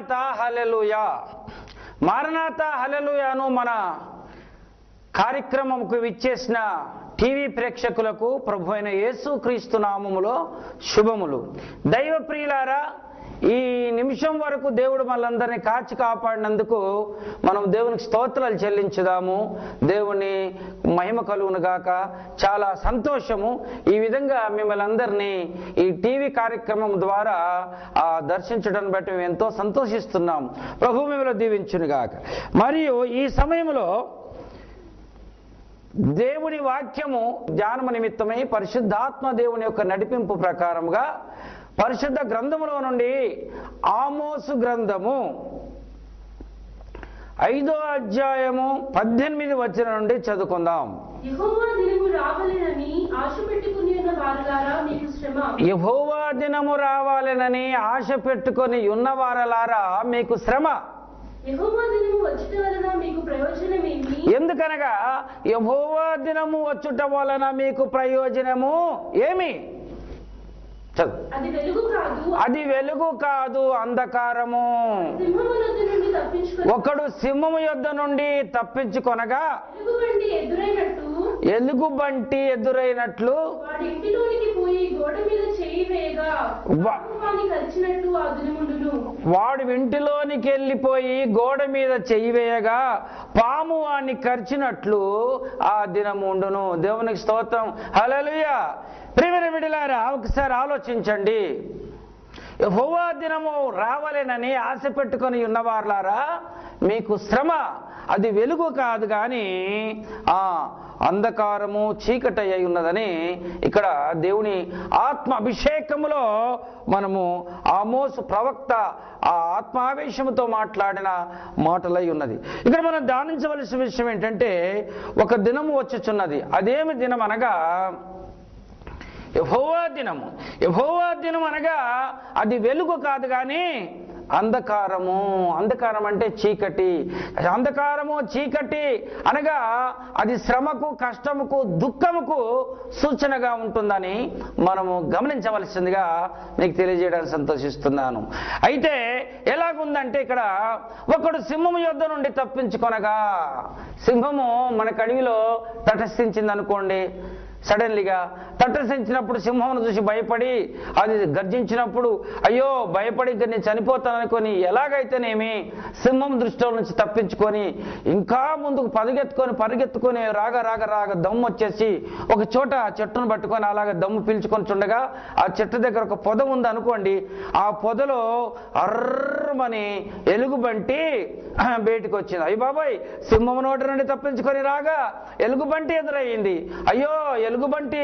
Maranatha హల్లెలూయా. Maranatha హల్లెలూయాను మన కార్యక్రమంకు విచ్చేసిన TV ప్రేక్షకులకు ప్రభు అయిన యేసుక్రీస్తు నామములో శుభములు. దైవ ప్రియులారా, ఈ నిమిషం వరకు దేవుడు మనందరినీ కాచి కాపాడినందుకు మనం దేవునికి స్తోత్రాలు చెల్లించుదాము. దేవుని మహిమ కలుగును గాక. చాలా సంతోషము. ఈ విధంగా మిమ్మల్ని అందరినీ ఈ టీవీ కార్యక్రమం ద్వారా దర్శించడం బట్టి మేము ఎంతో సంతోషిస్తున్నాము. ప్రభు మిమ్మల్ని దీవించును గాక. మరియు ఈ సమయంలో దేవుని వాక్యము ధ్యానము నిమిత్తమై పరిశుద్ధాత్మ దేవుని యొక్క నడిపింపు ప్రకారముగా పరిశుద్ధ గ్రంథములో నుండి ఆమోసు గ్రంథము 5వ అధ్యాయము 18 వచనం నుండి చదువుకుందాం. యెహోవా దినము రావాలెనని ఆశ పెట్టుకొని ఉన్న వారలారా మీకు శ్రమ. యెహోవా దినము రావాలెనని ఆశ పెట్టుకొని ఉన్న వారలారా మీకు శ్రమ. యెహోవా దినము వచ్చుట వలన మీకు ప్రయోజనమేమి? ఎందుకనగా యెహోవా దినము వచ్చుట వలన మీకు ప్రయోజనము ఏమి? అది వెలుగు కాదు, అది వెలుగు కాదు, అంధకారము. సింహము యొద్ద నుండి తప్పించుకొని ఒకడు సింహము యొద్ద నుండి తప్పించుకొనగా ఎలుగుబంటి ఎదురైనట్లు వాడి ఇంటిలోనికి పోయి గోడ మీద చేయి వేయగా వాని కరిచినట్లు ఆ దినముండును. వాడు ఇంటిలోనికి వెళ్ళిపోయి గోడ మీద చెయ్యి వేయగా పాము వాడిని కరిచినట్లు ఆ దినముండును. దేవునికి స్తోత్రం. హల్లెలూయా. ప్రియమైన బిడ్డలారా, ఒకసారి ఆలోచించండి. యెహోవా దినము రావాలేనని ఆశ పెట్టుకొని ఉన్నవారులారా మీకు శ్రమ. అది వెలుగు కాదు కానీ అంధకారము, చీకటి అయి ఉన్నదని ఇక్కడ దేవుని ఆత్మ అభిషేకములో మనము ఆమోసు ప్రవక్త ఆ ఆత్మావేశముతో మాట్లాడిన మాటలై ఉన్నది. ఇక్కడ మనం ధ్యానించవలసిన విషయం ఏంటంటే, ఒక దినము వచ్చుచున్నది. అదేమి దినం అనగా యెహోవా దినము. యెహోవా దినం అనగా అది వెలుగు కాదు కానీ అంధకారము. అంధకారం అంటే చీకటి. అంధకారము, చీకటి అనగా అది శ్రమకు, కష్టముకు, దుఃఖముకు సూచనగా ఉంటుందని మనము గమనించవలసిందిగా మీకు తెలియజేయడానికి సంతోషిస్తున్నాను. అయితే ఎలాగుందంటే, ఇక్కడ ఒకడు సింహము యొద్ద నుండి తప్పించుకొనగా, సింహము మనకు అడవిలో తటస్థించింది అనుకోండి. సడన్లీగా తటస్థించినప్పుడు సింహమును చూసి భయపడి అది గర్జించినప్పుడు అయ్యో భయపడి నేను చనిపోతాననుకొని ఎలాగైతేనేమి సింహం దృష్టిలో నుంచి తప్పించుకొని ఇంకా ముందుకు పరిగెత్తుకొని రాగా దమ్ము వచ్చేసి ఒక చోట చెట్టును పట్టుకొని అలాగ దమ్ము పీల్చుకొని చుండగా ఆ చెట్టు దగ్గర ఒక పొద ఉంది అనుకోండి. ఆ పొదలో అర్రమని ఎలుగుబంటి బయటికి వచ్చింది. అయ్యి బాబాయ్, సింహం నోటి నుండి తప్పించుకొని రాగా ఎలుగుబంటి ఎదురయ్యింది. అయ్యో, ఎలుగుబంటి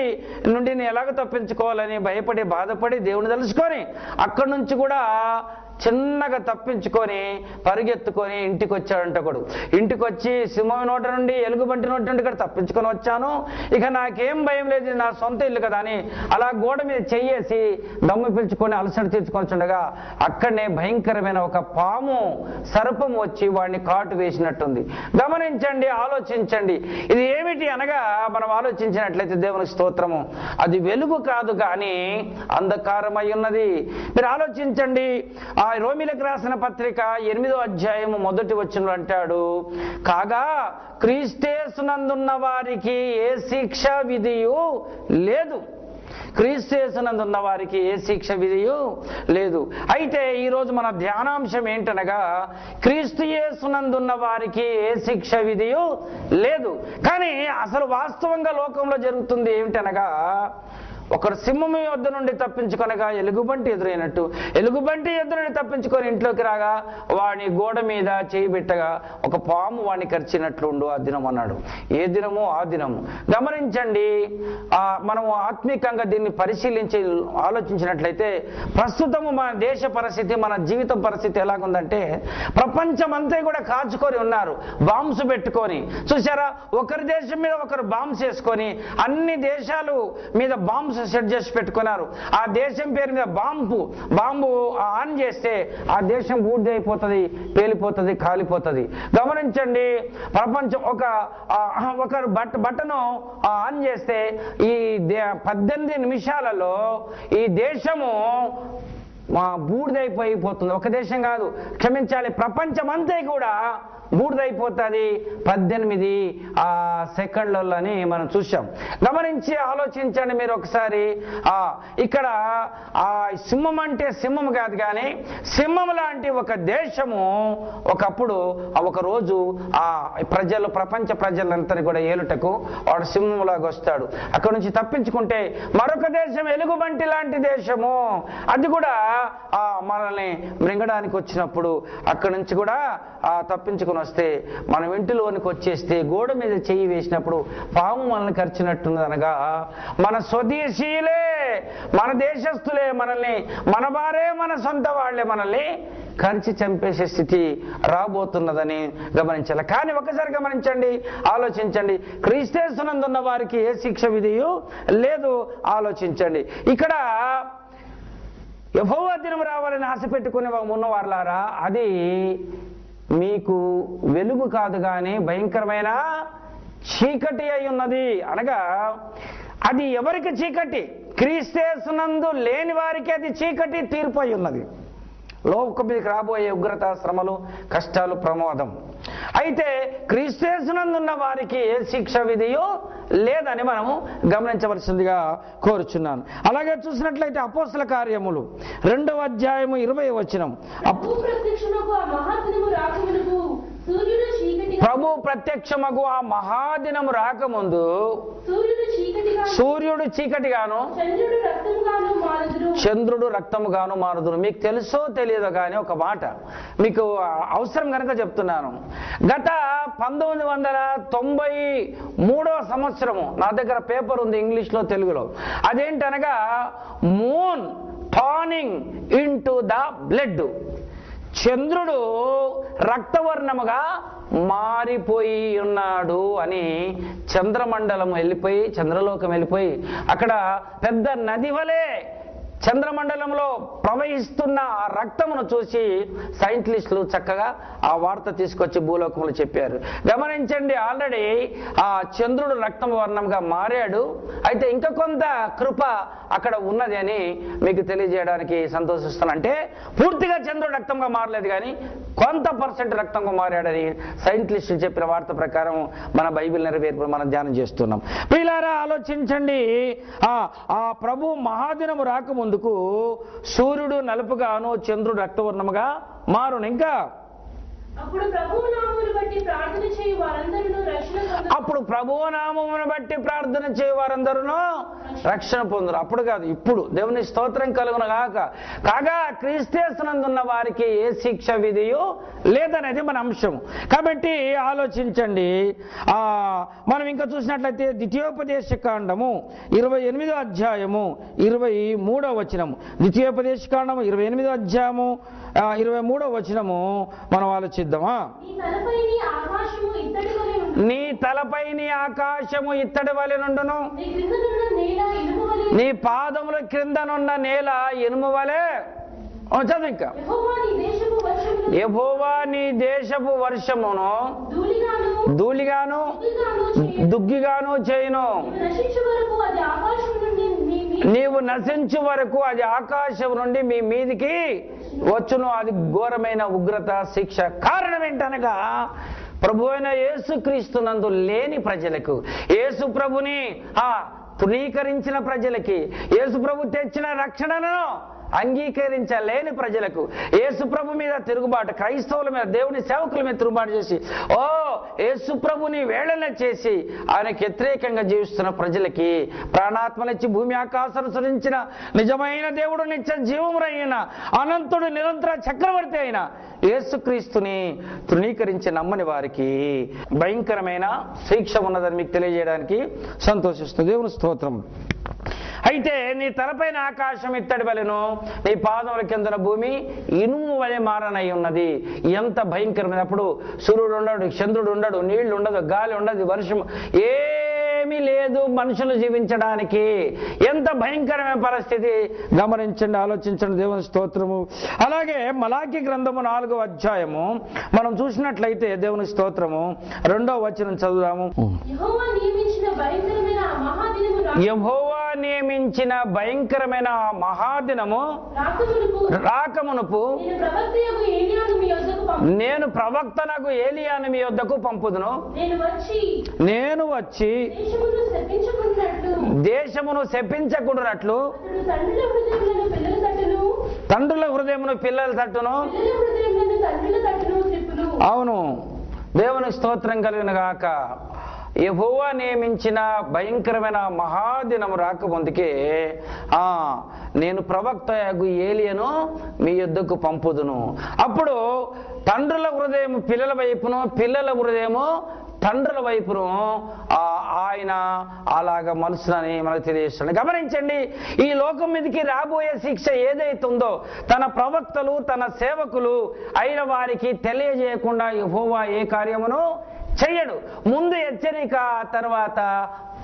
నుండి నేను ఎలాగ తప్పించుకోవాలని భయపడి బాధపడి దేవుని తలుచుకొని అక్కడి నుంచి కూడా చిన్నగా తప్పించుకొని పరిగెత్తుకొని ఇంటికి వచ్చాడంట. ఒకడు ఇంటికి వచ్చి సింహం నోట నుండి ఎలుగుబంటి నోటి నుండి ఇక్కడ తప్పించుకొని వచ్చాను, ఇక నాకేం భయం లేదు, నా సొంత ఇల్లు కదా అని అలా గోడ మీద చెయ్యేసి దమ్ము పిలుచుకొని అలసట తీర్చుకొనిచుండగా అక్కడనే భయంకరమైన ఒక పాము, సర్పం వచ్చి వాడిని కాటు వేసినట్టుంది. గమనించండి, ఆలోచించండి. ఇది ఏమిటి అనగా మనం ఆలోచించినట్లయితే దేవునికి స్తోత్రము, అది వెలుగు కాదు కానీ అంధకారమై ఉన్నది. మీరు ఆలోచించండి. ఆ రోమీలకు రాసిన పత్రిక 8వ అధ్యాయము 1వ వచనంలో అంటాడు, కాగా క్రీస్తేసునందున్న వారికి ఏ శిక్ష విధియు లేదు. క్రీస్తేసునందున్న వారికి ఏ శిక్ష విధియు లేదు. అయితే ఈరోజు మన ధ్యానాంశం ఏంటనగా, క్రీస్తు యేసునందున్న వారికి ఏ శిక్ష విధియు లేదు. కానీ అసలు వాస్తవంగా లోకంలో జరుగుతుంది ఏమిటనగా, ఒకరు సింహము యొద్ద నుండి తప్పించుకొనగా ఎలుగుబంటి ఎదురైనట్టు, ఎలుగుబంటి యొద్ద నుండి తప్పించుకొని ఇంట్లోకి రాగా వాడిని గోడ మీద చేయి పెట్టగా ఒక పాము వాడిని కరిచినట్లుండు ఆ దినం అన్నాడు. ఏ దినము? ఆ దినము. గమనించండి, మనము ఆత్మీకంగా దీన్ని పరిశీలించి ఆలోచించినట్లయితే ప్రస్తుతము మన దేశ పరిస్థితి, మన జీవితం పరిస్థితి ఎలాగుందంటే, ప్రపంచమంతా కూడా కాచుకొని ఉన్నారు బాంబ్స్ పెట్టుకొని. చూసారా, ఒకరి దేశం మీద ఒకరు బాంబ్స్ వేసుకొని అన్ని దేశాలు మీద బాంబ్స్ సెట్ చేసి పెట్టుకున్నారు. ఆ దేశం పేరు మీద బాంబు ఆన్ చేస్తే ఆ దేశం బూడిద అయిపోతుంది, పేలిపోతుంది, కాలిపోతుంది. గమనించండి, ప్రపంచం ఒక బటను ఆన్ చేస్తే ఈ 18 నిమిషాలలో ఈ దేశము బూడిదైపోతుంది. ఒక దేశం కాదు, క్షమించాలి, ప్రపంచమంతా కూడా బూడిదైపోతుంది 18 సెకండ్లని మనం చూసాం. గమనించి ఆలోచించండి మీరు ఒకసారి. ఇక్కడ సింహం అంటే సింహం కాదు, కానీ సింహం లాంటి ఒక దేశము ఒకప్పుడు ఒక రోజు ప్రపంచ ప్రజలందరినీ కూడా ఏలుటకు వాడు సింహంలాగా వస్తాడు. అక్కడ నుంచి తప్పించుకుంటే మరొక దేశం ఎలుగుబంటి లాంటి దేశము, అది కూడా మనల్ని మృంగడానికి వచ్చినప్పుడు అక్కడి నుంచి కూడా తప్పించుకుని వస్తే మనం ఇంటిలోనికి వచ్చేస్తే గోడ మీద చెయ్యి వేసినప్పుడు పాము మనల్ని కరిచినట్టున్నది. అనగా మన స్వదేశీయులే, మన దేశస్తులే మనల్ని, మన వారే, మన సొంత వాళ్లే మనల్ని కరిచి చంపేసే స్థితి రాబోతున్నదని గమనించాలి. కానీ ఒకసారి గమనించండి, ఆలోచించండి, క్రీస్తేసునందున్న వారికి ఏ శిక్ష విధియు లేదు. ఆలోచించండి. ఇక్కడ యెహోవా దినం రావాలని ఆశ పెట్టుకునే ఉన్నవారులారా, అది మీకు వెలుగు కాదు కానీ భయంకరమైన చీకటి అయి ఉన్నది. అనగా అది ఎవరికి చీకటి? క్రీస్తేసునందు లేని వారికి అది చీకటి తీర్పు అయి ఉన్నది. లోకం మీదకి రాబోయే ఉగ్రత, శ్రమలు, కష్టాలు, ప్రమాదం. అయితే క్రీస్తేసునందున్న వారికి ఏ శిక్ష విధియో లేదని మనము గమనించవలసిందిగా కోరుచున్నాను. అలాగే చూసినట్లయితే అపోస్తల కార్యములు 2వ అధ్యాయము 20వ వచనం. ప్రభు ప్రత్యక్షమగు ఆ మహాదినము రాకముందు సూర్యుడు చీకటిగాను చంద్రుడు రక్తముగాను మారుదును. మీకు తెలుసో తెలియదో కానీ ఒక మాట మీకు అవసరం కనుక చెప్తున్నాను. గత 1993వ సంవత్సరము నా దగ్గర పేపర్ ఉంది, ఇంగ్లీష్లో తెలుగులో. అదేంటనగా moon turning into the blood. చంద్రుడు రక్తవర్ణముగా మారిపోయి ఉన్నాడు అని చంద్రమండలం వెళ్ళిపోయి, చంద్రలోకం వెళ్ళిపోయి అక్కడ పెద్ద నది వలె చంద్రమండలంలో ప్రవహిస్తున్న ఆ రక్తమును చూసి సైంటిస్టులు చక్కగా ఆ వార్త తీసుకొచ్చి భూలోకంలో చెప్పారు. గమనించండి, ఆల్రెడీ ఆ చంద్రుడు రక్తం వర్ణంగా మారాడు. అయితే ఇంకా కొంత కృప అక్కడ ఉన్నది అని మీకు తెలియజేయడానికి సంతోషిస్తాను. అంటే పూర్తిగా చంద్రుడు రక్తంగా మారలేదు, కానీ కొంత % రక్తంగా మారాడని సైంటిస్టులు చెప్పిన వార్త ప్రకారం మన బైబిల్ నెరవేర్పు మనం ధ్యానం చేస్తున్నాం. పిల్లారా ఆలోచించండి, ఆ ప్రభు మహాదినము రాకముందుకు సూర్యుడు నలుపుగాను చంద్రుడు రక్తవర్ణముగా మారును. ఇంకా అప్పుడు ప్రభువు నామమును బట్టి ప్రార్థన చేయు వారందరూ రక్షణ పొందురు. అప్పుడు కాదు, ఇప్పుడు. దేవుని స్తోత్రం కలుగును గాక. కాగా క్రీస్తేసునందున్న వారికి ఏ శిక్ష విధియో లేదనేది మన అంశం. కాబట్టి ఆలోచించండి. మనం ఇంకా చూసినట్లయితే ద్వితీయోపదేశ కాండము 28వ అధ్యాయము 23వ వచనము. ద్వితీయోపదేశ కాండము 28వ అధ్యాయము 23వ వచనము మనం ఆలోచిద్దామా. నీ తలపైని ఆకాశము ఇత్తడి వలె నుండును, నీ పాదముల క్రిందనున్న నేల ఇనుము వలె. చదువు ఇంకా. యెహోవా నీ దేశపు వర్షమును ధూళిగాను దుగ్గిగాను చేయును, నీవు నశించు వరకు అది ఆకాశం నుండి మీ మీదికి వచ్చును. అది ఘోరమైన ఉగ్రత, శిక్ష. కారణం ఏంటనగా ప్రభు అయిన యేసుక్రీస్తునందు లేని ప్రజలకు, యేసు ప్రభుని తృణీకరించిన ప్రజలకి, యేసు ప్రభు తెచ్చిన రక్షణను అంగీకరించలేని ప్రజలకు, యేసు ప్రభు మీద తిరుగుబాటు, క్రైస్తవుల మీద, దేవుని సేవకుల మీద తిరుగుబాటు చేసి యేసు ప్రభుని వేళన చేసి ఆయనకు వ్యతిరేకంగా జీవిస్తున్న ప్రజలకి ప్రాణాత్మనిచ్చి భూమి ఆకాశాలు సృజించిన నిజమైన దేవుడు, నిత్య జీవమురైన అనంతుడు, నిరంతర చక్రవర్తి అయిన యేసుక్రీస్తుని తృణీకరించి నమ్మని వారికి భయంకరమైన శిక్ష ఉన్నదని మీకు తెలియజేయడానికి సంతోషిస్తుంది. దేవుని స్తోత్రం. అయితే నీ తలపైన ఆకాశం ఇత్తడి వలెను, నీ పాదముల కిందన భూమి ఇనుము వలె మారనై ఉన్నది. ఎంత భయంకరమైన. అప్పుడు సూర్యుడు ఉండడు, చంద్రుడు ఉండడు, నీళ్లు ఉండదు, గాలి ఉండదు, వర్షం ఏమీ లేదు మనుషులు జీవించడానికి. ఎంత భయంకరమైన పరిస్థితి గమనించండి, ఆలోచించండి. దేవుని స్తోత్రము. అలాగే మలాకి గ్రంథము 4వ అధ్యాయము మనం చూసినట్లయితే దేవుని స్తోత్రము 2వ వచనం చదువుదాము. యెహోవా నియమించిన భయంకరమైన మహాదినము రాకమునుపు నేను ప్రవక్తనగు ఏలియాను మీ యొద్దకు పంపుదును. నేను వచ్చి దేశమును శపించకుండునట్లు తండ్రుల హృదయమును పిల్లల తట్టును. అవును, దేవుని స్తోత్రం కలిగిన గాక. యెహోవా నియమించిన భయంకరమైన మహాదినము రాకముందుకే నేను ప్రవక్తయగు ఏలియను మీ యొద్దకు పంపుదును. అప్పుడు తండ్రుల హృదయం పిల్లల వైపును, పిల్లల హృదయము తండ్రుల వైపును ఆయన అలాగ మనసునని మనకు తెలియజేస్తున్నాడు. గమనించండి, ఈ లోకం మీదకి రాబోయే శిక్ష ఏదైతుందో తన ప్రవక్తలు తన సేవకులు అయిన వారికి తెలియజేయకుండా యెహోవా ఏ కార్యమును చెయ్యడు. ముందు హెచ్చరిక, తర్వాత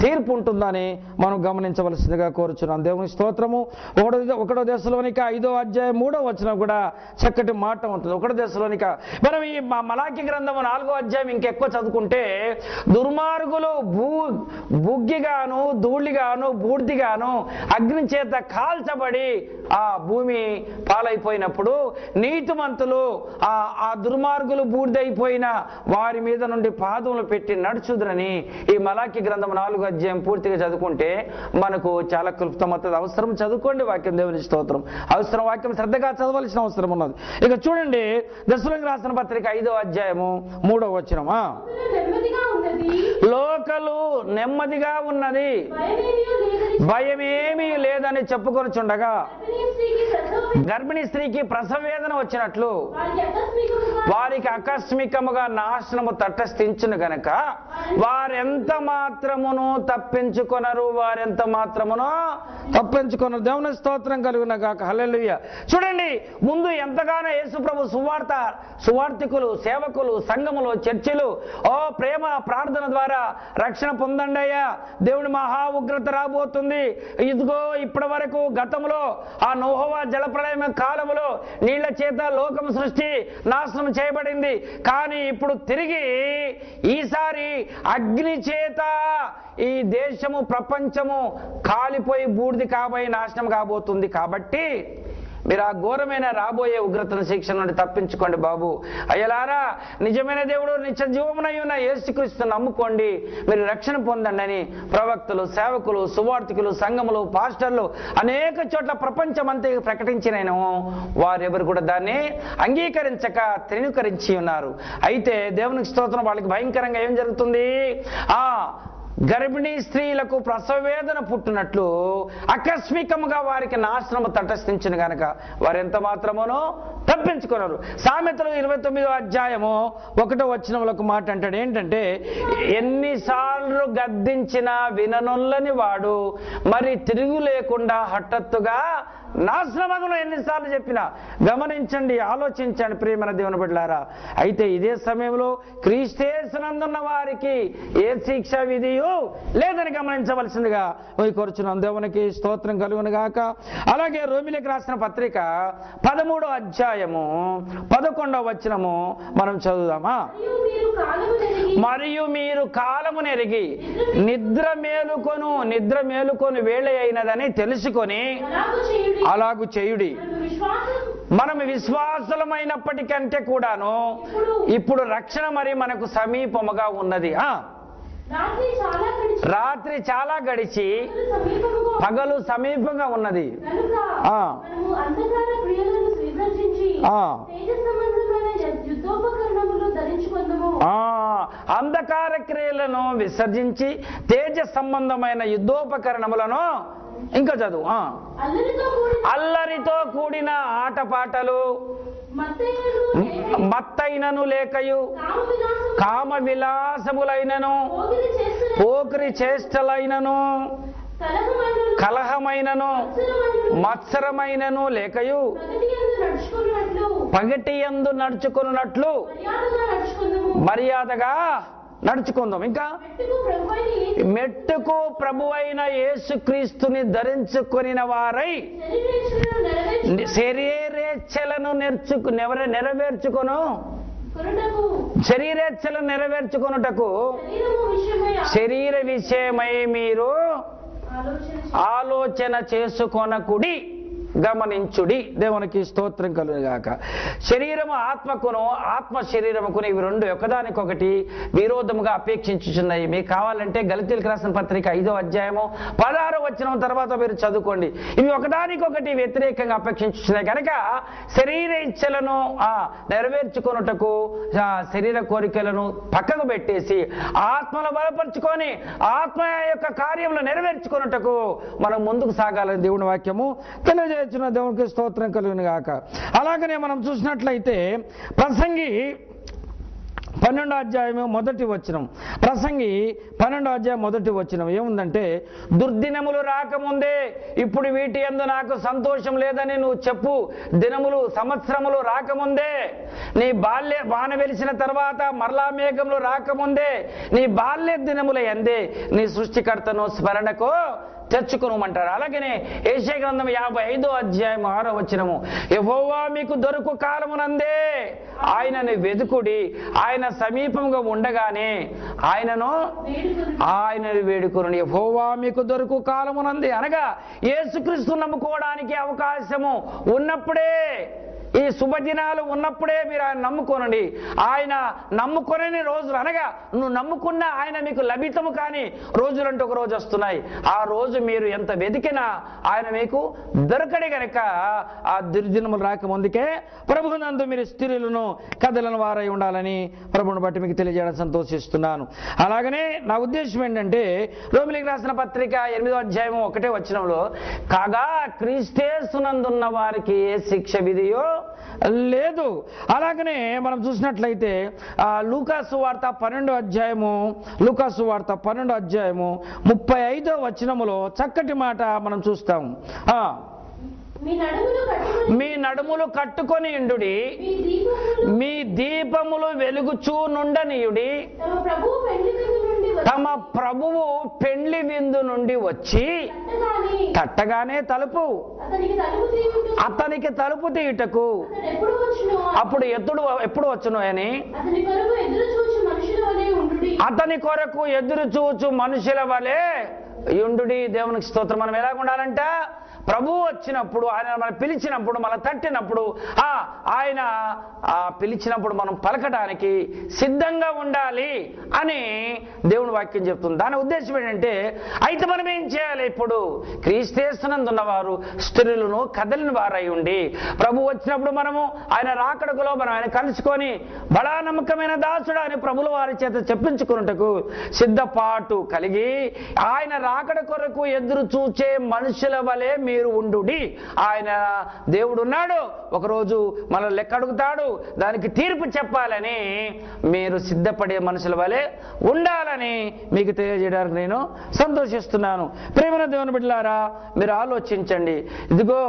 తీర్పు ఉంటుందని మనం గమనించవలసిందిగా కోరుచున్నాం. దేవుని స్తోత్రము. 1 దశలోనిక 5వ అధ్యాయం 3వ వచనం కూడా చక్కటి మాట ఉంటుంది. 1 దశలోనిక మనం ఈ మలాకి గ్రంథము 4వ అధ్యాయం ఇంకెక్కువ చదువుకుంటే దుర్మార్గులు బుగ్గిగాను ధూళిగాను బూర్దిగాను అగ్ని చేత కాల్చబడి ఆ భూమి పాలైపోయినప్పుడు నీతిమంతులు ఆ దుర్మార్గులు బూర్దైపోయిన వారి మీద నుండి పాదములు పెట్టి నడుచుదురని ఈ మలాకి గ్రంథం 4వ అధ్యాయం పూర్తిగా చదువుకుంటే మనకు చాలా క్లుప్తమవుతుంది. అవసరం చదువుకోండి వాక్యం. దేవుని స్తోత్రం. అవసరం వాక్యం శ్రద్ధగా చదవలసిన అవసరం ఉన్నది. ఇక చూడండి, దశలోనికి రాసిన పత్రిక 5వ అధ్యాయము 3వ వచనం. లోకలు నెమ్మదిగా ఉన్నది, భయమేమీ లేదని చెప్పుకొనుచుండగా గర్భిణీ స్త్రీకి ప్రసవ వేదన వచ్చినట్లు వారికి ఆకస్మికముగా నాశనము తటస్థించును గనక వారెంత మాత్రమును తప్పించుకొనరు. దేవుని స్తోత్రం కలుగున గాక. హల్లెలూయా. చూడండి, ముందు ఎంతగానో యేసుప్రభు సువార్థికులు, సేవకులు, సంఘములు, చర్చిలు ప్రేమ ప్రార్థన ద్వారా రక్షణ పొందండి అయ్యా, దేవుని మహా ఉగ్రత రాబోతుంది. ఇదిగో ఇప్పటి వరకు గతంలో ఆ నోహోవా జలప్రళయం కాలములో నీళ్ల చేత లోకం సృష్టి నాశనం చేయబడింది. కానీ ఇప్పుడు తిరిగి ఈసారి అగ్ని చేత ఈ దేశము ప్రపంచము కాలిపోయి బూడిది కాబోయి నాశనం కాబోతుంది. కాబట్టి మీరు ఆ ఘోరమైన రాబోయే ఉగ్రతల శిక్ష నుండి తప్పించుకోండి బాబు. అయ్యలారా, నిజమైన దేవుడు నిత్య జీవమునై ఉన్న యేసుక్రీస్తును నమ్ముకోండి, మీరు రక్షణ పొందండి అని ప్రవక్తలు, సేవకులు, సువార్థికులు, సంఘములు, పాస్టర్లు అనేక చోట్ల ప్రపంచమంతా ప్రకటించినను వారెవరు కూడా దాన్ని అంగీకరించక తృణీకరించి ఉన్నారు. అయితే దేవునికి స్తోత్రం, వాళ్ళకి భయంకరంగా ఏం జరుగుతుంది? గర్భిణీ స్త్రీలకు ప్రసవ వేదన పుట్టినట్లు ఆకస్మికంగా వారికి నాశనము తటస్థించిన గనక వారెంత మాత్రమోనో తప్పించుకున్నారు. సామెతలు 29వ అధ్యాయము 1వ వచనంలో ఒక మాట అంటాడు. ఏంటంటే, ఎన్నిసార్లు గద్దించినా విననొల్లని వాడు మరి తిరుగు లేకుండా హఠాత్తుగా నాశనమగును. ఎన్నిసార్లు చెప్పినా గమనించండి, ఆలోచించండి ప్రియమైన దేవుని బిడ్డలారా. అయితే ఇదే సమయంలో క్రీస్తునందున్న వారికి ఏ శిక్ష విధియు లేదని గమనించవలసిందిగా కోరుచున్నాం. దేవునికి స్తోత్రం కలుగును గాక. అలాగే రోమిలకు రాసిన పత్రిక 13వ అధ్యాయము 11వ వచనము మనం చదువుదామా. మరియు మీరు కాలమునెరిగి నిద్ర మేలుకొను వేళ అయినదని తెలుసుకొని అలాగు చేయుడి. మనం విశ్వాసులమైనప్పటికంటే కూడాను ఇప్పుడు రక్షణ మరి మనకు సమీపముగా ఉన్నది. రాత్రి చాలా గడిచి పగలు సమీపంగా ఉన్నది. అంధకార క్రియలను విసర్జించి తేజ సంబంధమైన యుద్ధోపకరణములను ఇంకా చదువు. అల్లరితో కూడిన ఆటపాటలు మత్తైనను లేకయు కామ విలాసములైనను పోకిరి చేష్టలైనను కలహమైనను మత్సరమైనను లేకయు పగటియందు నడుచుకున్నట్లు మర్యాదగా నడుచుకుందాం. ఇంకా మెట్టుకు ప్రభువైన యేసుక్రీస్తుని ధరించుకొనిన వారై శరీరేచ్ఛలను నెరవేర్చుకొనుటకు శరీర విషయమై మీరు ఆలోచన చేసుకొనకుడి, గమనించుడి. దేవునికి స్తోత్రం కలుగుగాక. శరీరము ఆత్మకును, ఆత్మ శరీరముకును ఇవి రెండు ఒకదానికొకటి విరోధముగా అపేక్షించుచున్నాయి. మీకు కావాలంటే గలతీయులకు రాసిన పత్రిక 5వ అధ్యాయము 16వ వచనం తర్వాత మీరు చదువుకోండి. ఇవి ఒకదానికొకటి వ్యతిరేకంగా అపేక్షించుచున్నాయి కనుక శరీర ఇచ్చలను నెరవేర్చుకొనుటకు శరీర కోరికలను పక్కకు పెట్టేసి ఆత్మను బలపరుచుకొని ఆత్మ యొక్క కార్యములు నెరవేర్చుకొనుటకు మనం ముందుకు సాగాలని దేవుని వాక్యము తెలియజేస్తున్న. దేవునికి స్తోత్రం కలుగును గాక. అలాగనే మనం చూసినట్లయితే ప్రసంగి 12వ అధ్యాయం మొదటి వచనం, ప్రసంగి 12వ అధ్యాయం మొదటి వచనం ఏముందంటే, దుర్దినములు రాకముందే ఇప్పుడు వీటి యందు నాకు సంతోషం లేదని నువ్వు చెప్పు. దినములు సంవత్సరములు రాకముందే, నీ బాల్య వాన వెలిసిన తర్వాత మరలా మేఘములు రాకముందే, నీ బాల్య దినముల యందే నీ సృష్టికర్తను స్మరణకు తెచ్చుకునమంటారు. అలాగనే యెషయా గ్రంథం 55వ అధ్యాయం 6వ వచనము, యెహోవా మీకు దొరుకు కాలమునందే ఆయనను వెదుకుడి, ఆయన సమీపంగా ఉండగానే ఆయనను వేడుకొనుడి. యెహోవా మీకు దొరుకు కాలమునందే అనగా యేసుక్రీస్తు నమ్ముకోవడానికి అవకాశము ఉన్నప్పుడే, ఈ శుభదినాలు ఉన్నప్పుడే మీరు ఆయన నమ్ముకోనండి. ఆయన నమ్ముకొనని రోజులు అనగా నువ్వు నమ్ముకున్న ఆయన మీకు లభితము కాని రోజులంటూ ఒక రోజు వస్తున్నాయి. ఆ రోజు మీరు ఎంత వెతికినా ఆయన మీకు దొరకడి గనక ఆ దుర్దినములు రాకముందుకే ప్రభునందు మీరు స్థిరులను కదలను వారై ఉండాలని ప్రభువుని బట్టి మీకు తెలియజేయడం సంతోషిస్తున్నాను. అలాగనే నా ఉద్దేశం ఏంటంటే, రోమిలికి రాసిన పత్రిక 8వ అధ్యాయం 1వ వచనంలో, కాగా క్రీస్తేసునందున్న వారికి ఏ శిక్ష విధియో లేదు. అలాగనే మనం చూసినట్లయితే లూకాసు వార్త 12వ అధ్యాయము, లూకాసు వార్త 12వ అధ్యాయము 35వ వచనములో చక్కటి మాట మనం చూస్తాము. మీ నడుములు కట్టుకొని ఇండుడి, మీ దీపములు వెలుగుచూ నుండనీయుడి, తమ ప్రభువు పెండ్లి విందు నుండి వచ్చి తట్టగానే తలుపు అతనికి తలుపు తీయుటకు అప్పుడు ఎప్పుడు వచ్చును అని అతని కొరకు ఎదురు చూచు మనుషుల వలె యుండుడి. దేవునికి స్తోత్రం. మనం ఎలాగ ఉండాలంట, ప్రభువు వచ్చినప్పుడు, ఆయన మనం పిలిచినప్పుడు, మనం తట్టినప్పుడు, ఆయన పిలిచినప్పుడు మనం పలకడానికి సిద్ధంగా ఉండాలి అని దేవుని వాక్యం చెప్తుంది. దాని ఉద్దేశం ఏంటంటే, అయితే మనం ఏం చేయాలి? ఇప్పుడు క్రీస్తేస్తున్నందున్నవారు స్త్రీలను కదలిన వారై ఉండి, ప్రభు వచ్చినప్పుడు మనము ఆయన రాకడకులో మనం ఆయన కలుసుకొని బడా నమ్మకమైన దాసుడు అని ప్రభుల వారి చేత చెప్పించుకున్నట్టుకు సిద్ధపాటు కలిగి ఆయన రాకడ కొరకు ఎదురు చూచే మనుషుల వలె మీరు ఉండుడి. ఆయన దేవుడు ఉన్నాడు, ఒకరోజు మన లెక్క అడుగుతాడు, దానికి తీర్పు చెప్పాలని మీరు సిద్ధపడే మనుషుల వలె ఉండాలని మీకు తెలియజేయడానికి నేను సంతోషిస్తున్నాను. ప్రేమన దేవుని బిడ్డలారా, మీరు ఆలోచించండి. ఇదిగో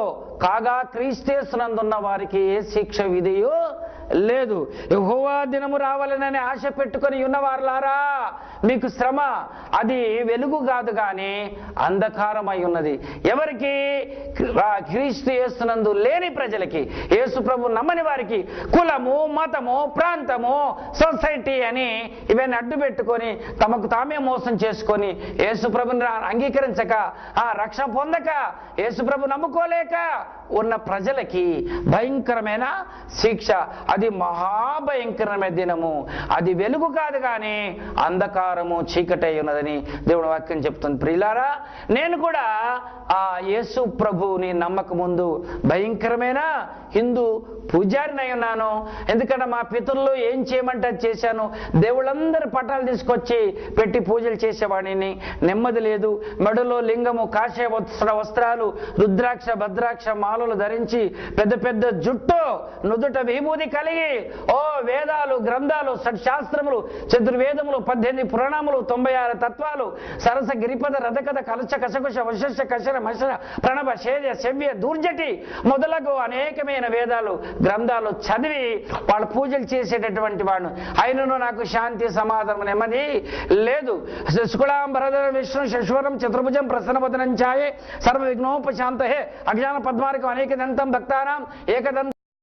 కాగా క్రీస్తేస్తున్నందున్న వారికి ఏ శిక్ష విధియో లేదు. యెహోవా దినము రావాలనని ఆశ పెట్టుకొని ఉన్నవారులారా, మీకు శ్రమ అది వెలుగు కాదు కానీ అంధకారమై ఉన్నది. ఎవరికి? క్రీస్తు యేసునందు లేని ప్రజలకి, యేసు ప్రభు నమ్మని వారికి కులము, మతము, ప్రాంతము, సొసైటీ అని ఇవన్నీ అడ్డు పెట్టుకొని తమకు తామే మోసం చేసుకొని యేసు ప్రభుని అంగీకరించక, రక్షణ పొందక, యేసు ప్రభు నమ్ముకోలేక ఉన్న ప్రజలకి భయంకరమైన శిక్ష. అది మహాభయంకరమైన దినము. అది వెలుగు కాదు కానీ అంధకారము, చీకటి ఉన్నదని దేవుని వాక్యం చెప్తుంది. ప్రియులారా, నేను కూడా యేసు ప్రభుని నమ్మక ముందు భయంకరమైన హిందూ పూజారినై ఉన్నాను. ఎందుకంటే మా పితరులు ఏం చేయమంటే చేశాను. దేవుళ్ళందరి పటాలు తీసుకొచ్చి పెట్టి పూజలు చేసేవాడిని. నెమ్మది లేదు. మెడలో లింగము, కాషాయ వస్త్రాలు, రుద్రాక్ష భద్రాక్ష మాలలు ధరించి, పెద్ద పెద్ద జుట్టు, నుదుట విభూది కలిగి, వేదాలు, గ్రంథాలు, షట్శాస్త్రములు, చతుర్వేదములు, 18 పురాణములు, 96 తత్వాలు, సరస గిరిపద రథకథ కలచ కశకుశ వశస్య కశర మశర ప్రణవ శేజ శవ్య దూర్జటి మొదలగు అనేకమైన వేదాలు, గ్రంథాలు చదివి వాళ్ళు పూజలు చేసేటటువంటి వాడు. అయినను నాకు శాంతి, సమాధానం, నెమ్మది లేదు. శుక్లాంబరధర విష్ణు శశ్వరం చతుర్భుజం ప్రసన్నవదనం ఛాయే సర్వ విఘ్నోపశాంతహే అజ్ఞాన పద్మార్గం అనేక దంతం భక్తానాం ఏకదంతం